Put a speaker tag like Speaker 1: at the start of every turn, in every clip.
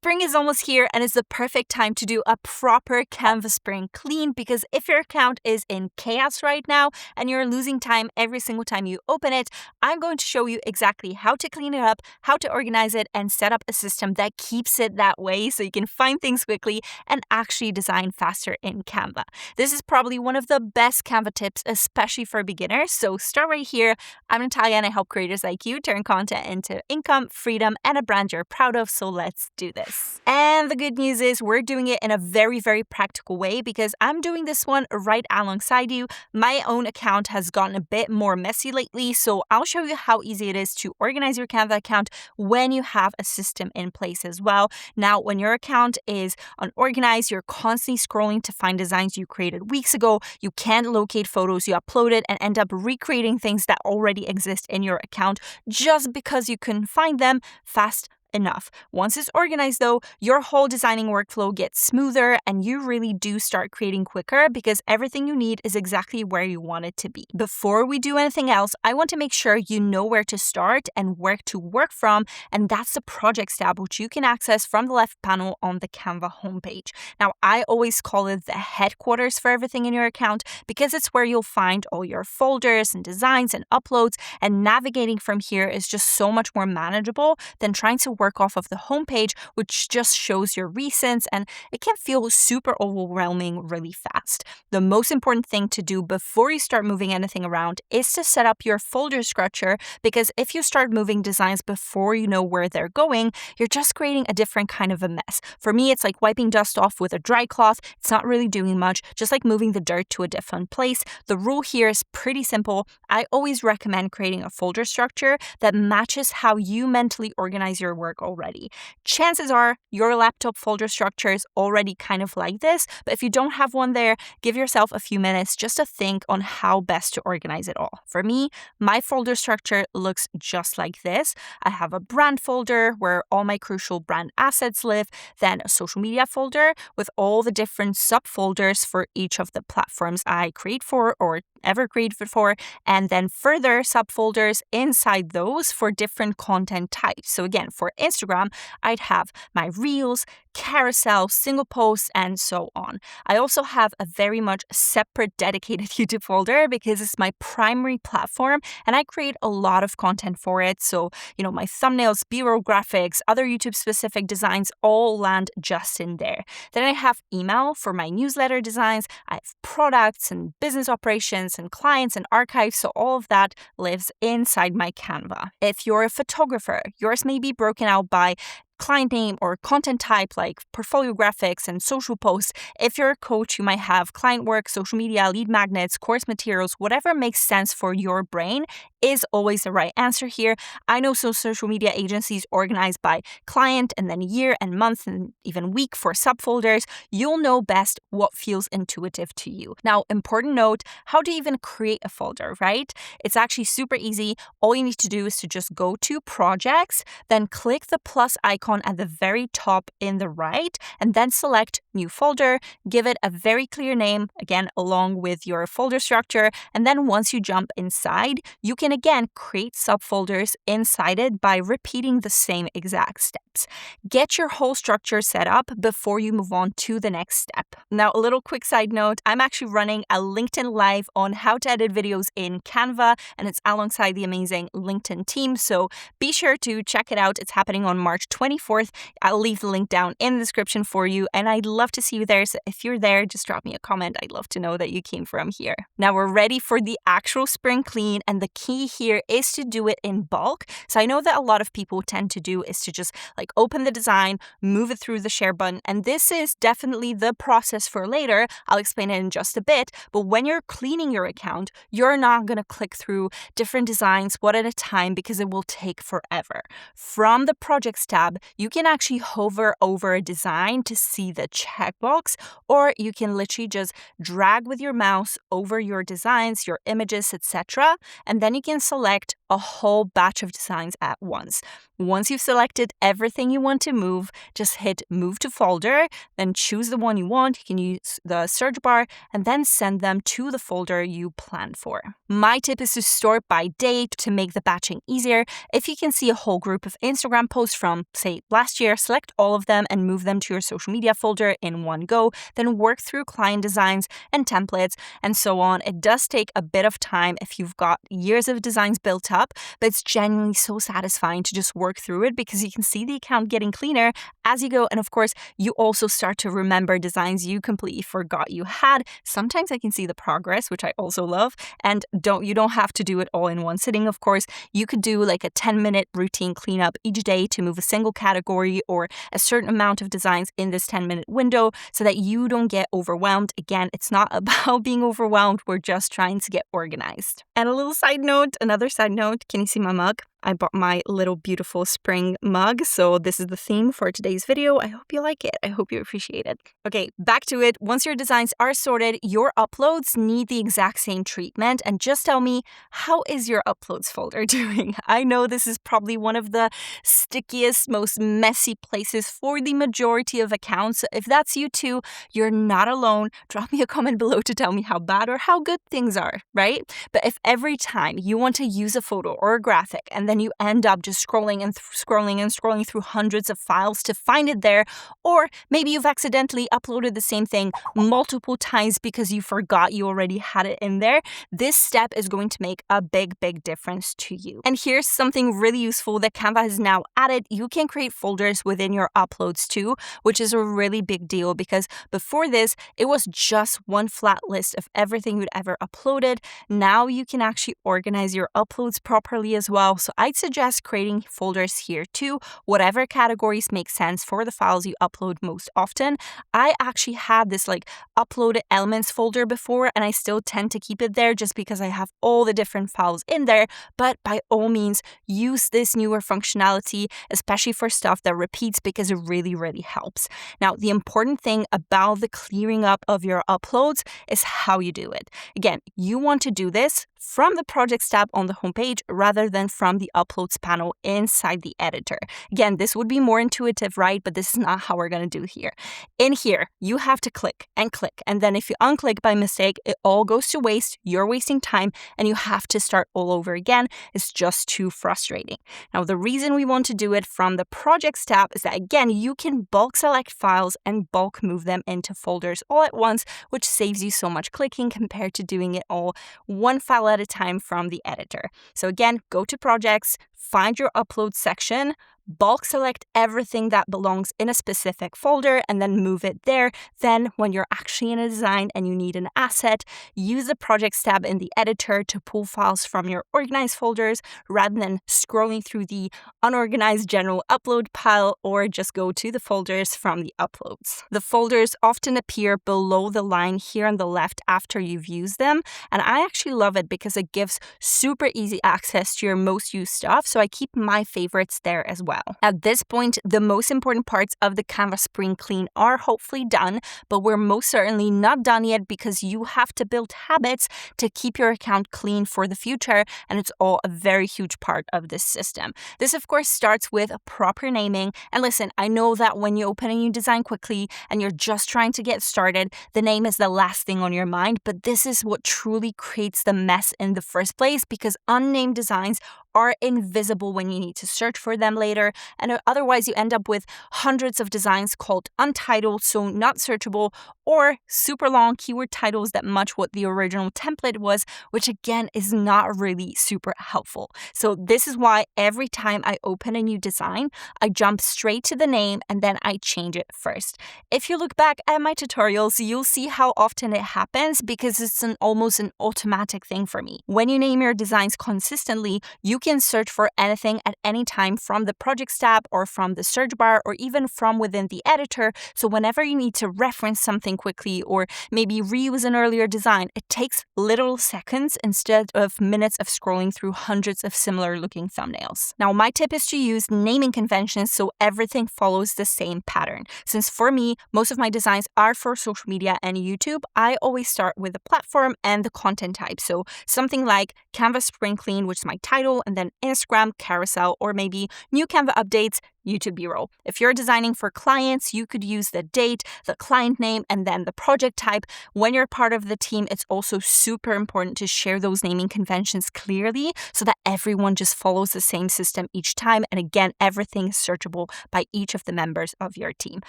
Speaker 1: Spring is almost here and it's the perfect time to do a proper Canva spring clean, because if your account is in chaos right now and you're losing time every single time you open it, I'm going to show you exactly how to clean it up, how to organize it, and set up a system that keeps it that way so you can find things quickly and actually design faster in Canva. This is probably one of the best Canva tips, especially for beginners. So start right here. I'm Natalia and I help creators like you turn content into income, freedom, and a brand you're proud of. So let's do this. And the good news is we're doing it in a very, very practical way because I'm doing this one right alongside you. My own account has gotten a bit more messy lately, so I'll show you how easy it is to organize your Canva account when you have a system in place as well. Now, when your account is unorganized, you're constantly scrolling to find designs you created weeks ago. You can't locate photos you uploaded and end up recreating things that already exist in your account just because you couldn't find them fast enough. Once it's organized though, your whole designing workflow gets smoother and you really do start creating quicker because everything you need is exactly where you want it to be. Before we do anything else, I want to make sure you know where to start and where to work from, and that's the Projects tab, which you can access from the left panel on the Canva homepage. Now, I always call it the headquarters for everything in your account because it's where you'll find all your folders and designs and uploads, and navigating from here is just so much more manageable than trying to work off of the homepage, which just shows your recents, and it can feel super overwhelming really fast. The most important thing to do before you start moving anything around is to set up your folder structure, because if you start moving designs before you know where they're going, you're just creating a different kind of a mess. For me, it's like wiping dust off with a dry cloth. It's not really doing much, just like moving the dirt to a different place. The rule here is pretty simple. I always recommend creating a folder structure that matches how you mentally organize your work already. Chances are your laptop folder structure is already kind of like this, but if you don't have one there, give yourself a few minutes just to think on how best to organize it all. For me, my folder structure looks just like this. I have a brand folder where all my crucial brand assets live, then a social media folder with all the different subfolders for each of the platforms I create for or ever created for, and then further subfolders inside those for different content types. So again, for Instagram, I'd have my reels, carousel, single posts, and so on. I also have a very much separate dedicated YouTube folder because it's my primary platform and I create a lot of content for it. So, my thumbnails, B-roll graphics, other YouTube specific designs all land just in there. Then I have email for my newsletter designs. I have products and business operations and clients and archives. So all of that lives inside my Canva. If you're a photographer, yours may be broken out by client name or content type like portfolio graphics and social posts. If you're a coach, you might have client work, social media, lead magnets, course materials, whatever makes sense for your brain is always the right answer here. I know some social media agencies organize by client and then year and month and even week for subfolders. You'll know best what feels intuitive to you. Now, important note, how to even create a folder, right? It's actually super easy. All you need to do is to just go to Projects, then click the plus icon at the very top in the right, and then select New Folder, give it a very clear name, again, along with your folder structure. And then once you jump inside, you can again create subfolders inside it by repeating the same exact steps. Get your whole structure set up before you move on to the next step. Now, a little quick side note, I'm actually running a LinkedIn Live on how to edit videos in Canva, and it's alongside the amazing LinkedIn team. So be sure to check it out. It's happening on March 24th. I'll leave the link down in the description for you, and I'd love to see you there. So if you're there, just drop me a comment. I'd love to know that you came from here. Now we're ready for the actual spring clean, and the key here is to do it in bulk. So I know that a lot of people tend to do is to just open the design, move it through the share button, and this is definitely the process for later. I'll explain it in just a bit, but when you're cleaning your account, you're not going to click through different designs one at a time because it will take forever. From the Projects tab, you can actually hover over a design to see the checkbox, or you can literally just drag with your mouse over your designs, your images, etc. And then you can select a whole batch of designs at once. Once you've selected everything you want to move, just hit Move to Folder, then choose the one you want. You can use the search bar and then send them to the folder you planned for. My tip is to sort by date to make the batching easier. If you can see a whole group of Instagram posts from, say, say last year, select all of them and move them to your social media folder in one go, then work through client designs and templates and so on. It does take a bit of time if you've got years of designs built up, but it's genuinely so satisfying to just work through it because you can see the account getting cleaner as you go. And of course, you also start to remember designs you completely forgot you had. Sometimes I can see the progress, which I also love. And you don't have to do it all in one sitting, of course. You could do like a 10-minute routine cleanup each day to move a single category or a certain amount of designs in this 10-minute window so that you don't get overwhelmed. Again, it's not about being overwhelmed. We're just trying to get organized. And another side note, can you see my mug? I bought my little beautiful spring mug, so this is the theme for today's video. I hope you like it. I hope you appreciate it. Okay, back to it. Once your designs are sorted, your uploads need the exact same treatment. And just tell me, how is your uploads folder doing? I know this is probably one of the stickiest, most messy places for the majority of accounts. If that's you too, you're not alone. Drop me a comment below to tell me how bad or how good things are, right? But if every time you want to use a photo or a graphic and then you end up just scrolling and scrolling through hundreds of files to find it there, or maybe you've accidentally uploaded the same thing multiple times because you forgot you already had it in there, this step is going to make a big difference to you. And here's something really useful that Canva has now added. You can create folders within your uploads too, which is a really big deal because before this, it was just one flat list of everything you'd ever uploaded. Now you can actually organize your uploads properly as well. So I'd suggest creating folders here too, whatever categories make sense for the files you upload most often. I actually had this like uploaded elements folder before, and I still tend to keep it there just because I have all the different files in there. But by all means, use this newer functionality, especially for stuff that repeats, because it really helps. Now, the important thing about the clearing up of your uploads is how you do it. Again, you want to do this from the Projects tab on the homepage rather than from the Uploads panel inside the editor. Again, this would be more intuitive, right? But this is not how we're going to do here. In here, you have to click, and then if you unclick by mistake, it all goes to waste. You're wasting time, and you have to start all over again. It's just too frustrating. Now, the reason we want to do it from the Projects tab is that, again, you can bulk select files and bulk move them into folders all at once, which saves you so much clicking compared to doing it all one file at a time from the editor. So again, go to Projects, find your upload section, bulk select everything that belongs in a specific folder and then move it there. Then when you're actually in a design and you need an asset, use the Projects tab in the editor to pull files from your organized folders rather than scrolling through the unorganized general upload pile, or just go to the folders from the uploads. The folders often appear below the line here on the left after you've used them, and I actually love it because it gives super easy access to your most used stuff, so I keep my favorites there as well. At this point, the most important parts of the Canva Spring Clean are hopefully done, but we're most certainly not done yet because you have to build habits to keep your account clean for the future, and it's all a very huge part of this system. This, of course, starts with proper naming. And listen, I know that when you open a new design quickly and you're just trying to get started, the name is the last thing on your mind, but this is what truly creates the mess in the first place because unnamed designs are invisible when you need to search for them later, and otherwise you end up with hundreds of designs called untitled, so not searchable, or super long keyword titles that match what the original template was, which again is not really super helpful. So this is why every time I open a new design, I jump straight to the name and then I change it first. If you look back at my tutorials, you'll see how often it happens because it's almost an automatic thing for me. When you name your designs consistently, you can search for anything at any time from the Projects tab or from the search bar or even from within the editor. So whenever you need to reference something quickly or maybe reuse an earlier design, it takes literal seconds instead of minutes of scrolling through hundreds of similar looking thumbnails. Now, my tip is to use naming conventions so everything follows the same pattern. Since for me, most of my designs are for social media and YouTube, I always start with the platform and the content type. So something like Canva Spring Clean, which is my title, and and then Instagram, carousel, or maybe new Canva updates, YouTube B-roll. If you're designing for clients, you could use the date, the client name, and then the project type. When you're part of the team, it's also super important to share those naming conventions clearly so that everyone just follows the same system each time. And again, everything is searchable by each of the members of your team.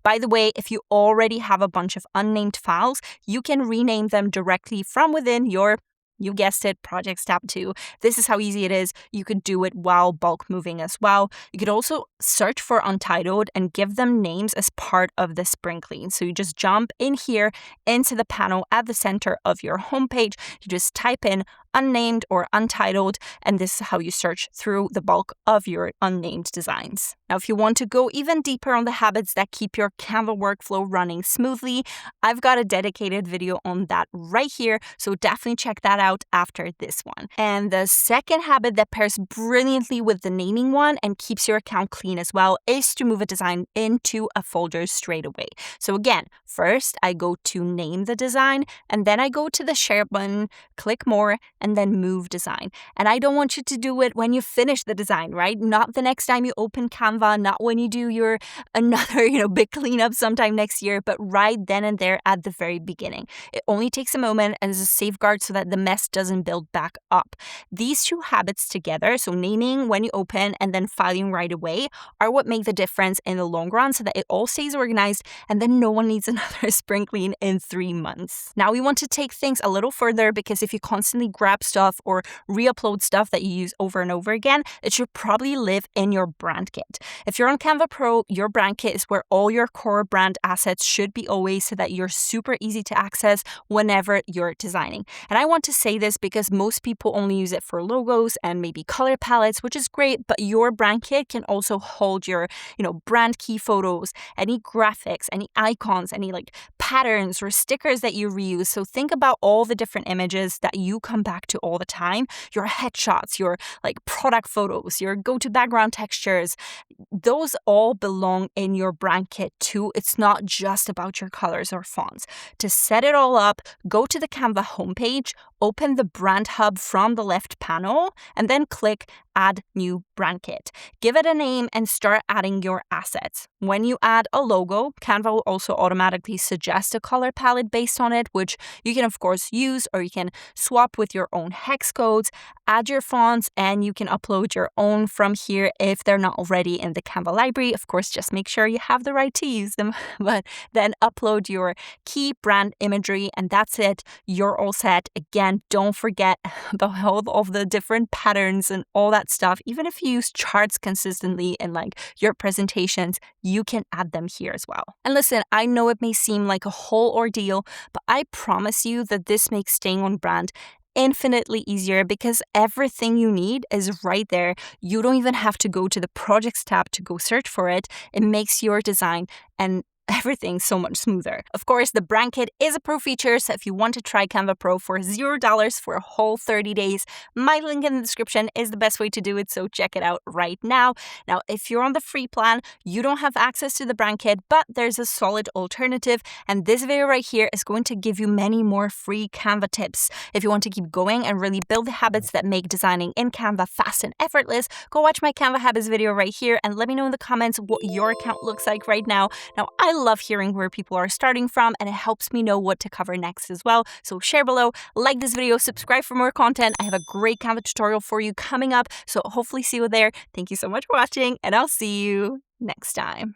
Speaker 1: By the way, if you already have a bunch of unnamed files, you can rename them directly from within your, you guessed it, Projects tab 2. This is how easy it is. You could do it while bulk moving as well. You could also search for untitled and give them names as part of the spring clean. So you just jump in here into the panel at the center of your homepage. You just type in unnamed or untitled, and this is how you search through the bulk of your unnamed designs. Now, if you want to go even deeper on the habits that keep your Canva workflow running smoothly, I've got a dedicated video on that right here, so definitely check that out after this one. And the second habit that pairs brilliantly with the naming one and keeps your account clean as well is to move a design into a folder straight away. So again, first I go to name the design, and then I go to the share button, click more, and then move design. And I don't want you to do it when you finish the design, right? Not the next time you open Canva, not when you do your another, big cleanup sometime next year, but right then and there at the very beginning. It only takes a moment and is a safeguard so that the mess doesn't build back up. These two habits together, so naming when you open and then filing right away, are what make the difference in the long run so that it all stays organized and then no one needs another spring clean in 3 months. Now we want to take things a little further, because if you constantly grab stuff or re-upload stuff that you use over and over again, it should probably live in your brand kit. If you're on Canva Pro, your brand kit is where all your core brand assets should be always, so that you're super easy to access whenever you're designing. And I want to say this because most people only use it for logos and maybe color palettes, which is great, but your brand kit can also hold your, brand key photos, any graphics, any icons, any patterns or stickers that you reuse. So think about all the different images that you come back to all the time, your headshots, your product photos, your go-to background textures. Those all belong in your brand kit too. It's not just about your colors or fonts. To set it all up, go to the Canva homepage, open the brand hub from the left panel, and then click Add New Brand Kit. Give it a name and start adding your assets. When you add a logo, Canva will also automatically suggest a color palette based on it, which you can of course use, or you can swap with your own hex codes, add your fonts, and you can upload your own from here if they're not already in the Canva library. Of course, just make sure you have the right to use them, but then upload your key brand imagery, and that's it. You're all set. Again, don't forget about all of the different patterns and all that stuff. Even if you use charts consistently in your presentations, you can add them here as well. And listen, I know it may seem like a whole ordeal, but I promise you that this makes staying on brand infinitely easier, because everything you need is right there. You don't even have to go to the Projects tab to go search for it. It makes your design and everything so much smoother. Of course, the brand kit is a pro feature, so if you want to try Canva Pro for $0 for a whole 30 days, my link in the description is the best way to do it, so check it out right now. Now, if you're on the free plan, you don't have access to the brand kit, but there's a solid alternative, and this video right here is going to give you many more free Canva tips. If you want to keep going and really build the habits that make designing in Canva fast and effortless, go watch my Canva habits video right here and let me know in the comments what your account looks like right now. Now, I love hearing where people are starting from, and it helps me know what to cover next as well. So share below, like this video, subscribe for more content. I have a great Canva tutorial for you coming up, so hopefully see you there. Thank you so much for watching, and I'll see you next time.